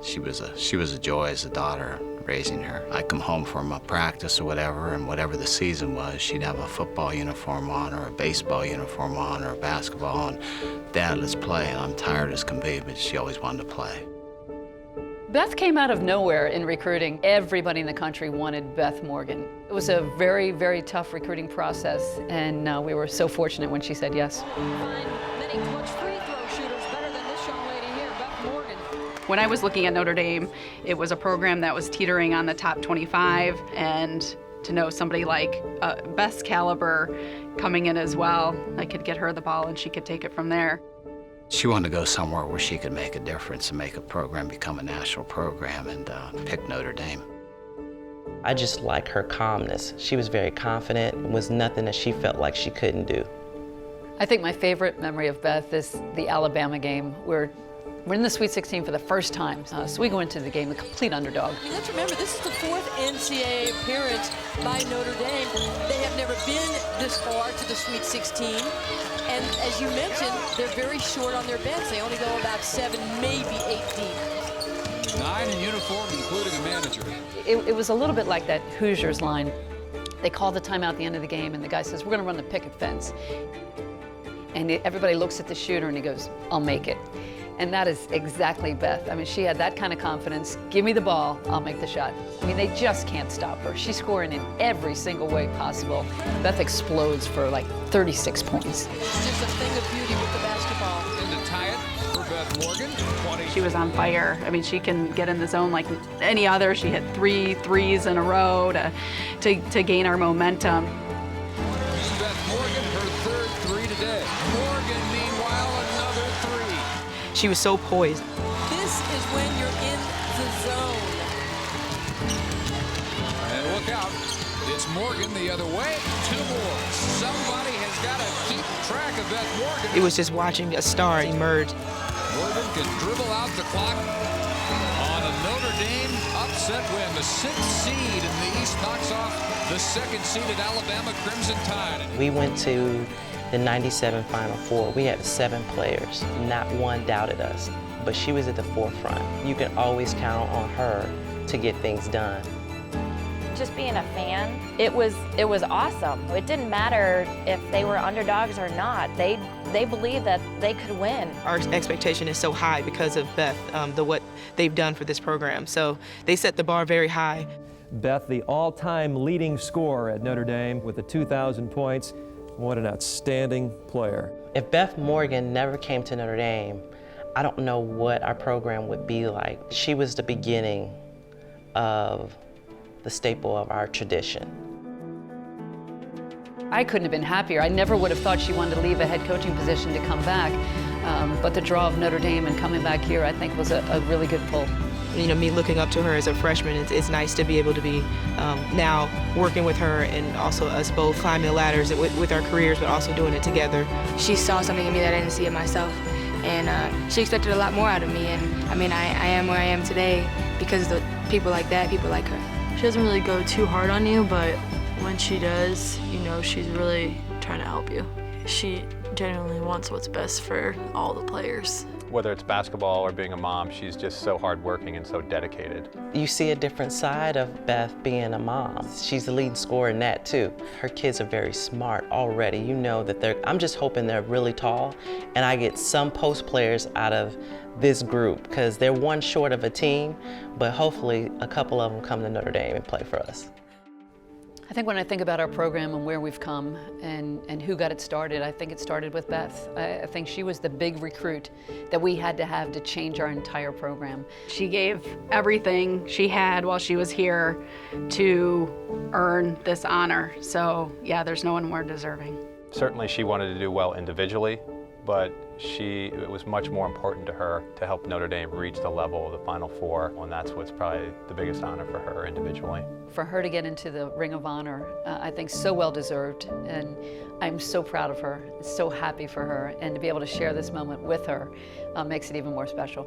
She was a joy as a daughter, raising her. I'd come home from a practice or whatever, and whatever the season was, she'd have a football uniform on or a baseball uniform on or a basketball, and Dad, let's play. And I'm tired as can be, but she always wanted to play. Beth came out of nowhere in recruiting. Everybody in the country wanted Beth Morgan. It was a very, very tough recruiting process, and we were so fortunate when she said yes. Many clutch free throw shooters better than this young lady here, Beth Morgan. When I was looking at Notre Dame, it was a program that was teetering on the top 25, and to know somebody like Beth's caliber coming in as well, I could get her the ball and she could take it from there. She wanted to go somewhere where she could make a difference and make a program become a national program, and pick Notre Dame. I just like her calmness. She was very confident. It was nothing that she felt like she couldn't do. I think my favorite memory of Beth is the Alabama game, where we're in the Sweet 16 for the first time. So we go into the game the complete underdog. I mean, let's remember, this is the 4th NCAA appearance by Notre Dame. They have never been this far to the Sweet 16. And as you mentioned, they're very short on their bench. They only go about 7, maybe 8 deep. 9 in uniform, including a manager. It was a little bit like that Hoosiers line. They call the timeout at the end of the game, and the guy says, we're going to run the picket fence. And everybody looks at the shooter, and he goes, I'll make it. And that is exactly Beth. I mean, she had that kind of confidence. Give me the ball, I'll make the shot. I mean, they just can't stop her. She's scoring in every single way possible. Beth explodes for like 36 points. It's just a thing of beauty with the basketball. And to tie it for Beth Morgan, 20. She was on fire. I mean, she can get in the zone like any other. She hit 3 threes in a row to gain our momentum. Beth Morgan, her 3rd 3 today. Morgan, meanwhile, another 3. She was so poised. This is when you're in the zone. And look out, it's Morgan the other way. 2 more. Somebody has got to keep track of Beth Morgan. It was just watching a star emerge. Morgan can dribble out the clock on a Notre Dame upset win. The 6th seed in the East knocks off the 2nd seeded Alabama Crimson Tide. We went to the 97 Final Four. We had 7 players. Not one doubted us, but she was at the forefront. You can always count on her to get things done. Just being a fan, it was awesome. It didn't matter if they were underdogs or not. They believed that they could win. Our expectation is so high because of Beth, what they've done for this program. So they set the bar very high. Beth, the all-time leading scorer at Notre Dame with the 2,000 points. What an outstanding player. If Beth Morgan never came to Notre Dame, I don't know what our program would be like. She was the beginning of the staple of our tradition. I couldn't have been happier. I never would have thought she wanted to leave a head coaching position to come back. But the draw of Notre Dame and coming back here, I think, was a really good pull. You know, me looking up to her as a freshman, it's nice to be able to be now working with her, and also us both climbing the ladders with our careers, but also doing it together. She saw something in me that I didn't see in myself, and she expected a lot more out of me. And I mean, I am where I am today because of the people like that, people like her. She doesn't really go too hard on you, but when she does, you know she's really trying to help you. She genuinely wants what's best for all the players. Whether it's basketball or being a mom, she's just so hardworking and so dedicated. You see a different side of Beth being a mom. She's the leading scorer in that too. Her kids are very smart already. You know that I'm just hoping they're really tall, and I get some post players out of this group because they're one short of a team, but hopefully a couple of them come to Notre Dame and play for us. I think when I think about our program and where we've come and who got it started, I think it started with Beth. I think she was the big recruit that we had to have to change our entire program. She gave everything she had while she was here to earn this honor. So yeah, there's no one more deserving. Certainly she wanted to do well individually, but it was much more important to her to help Notre Dame reach the level of the Final Four, and that's what's probably the biggest honor for her individually. For her to get into the Ring of Honor, I think so well deserved, and I'm so proud of her, so happy for her, and to be able to share this moment with her makes it even more special.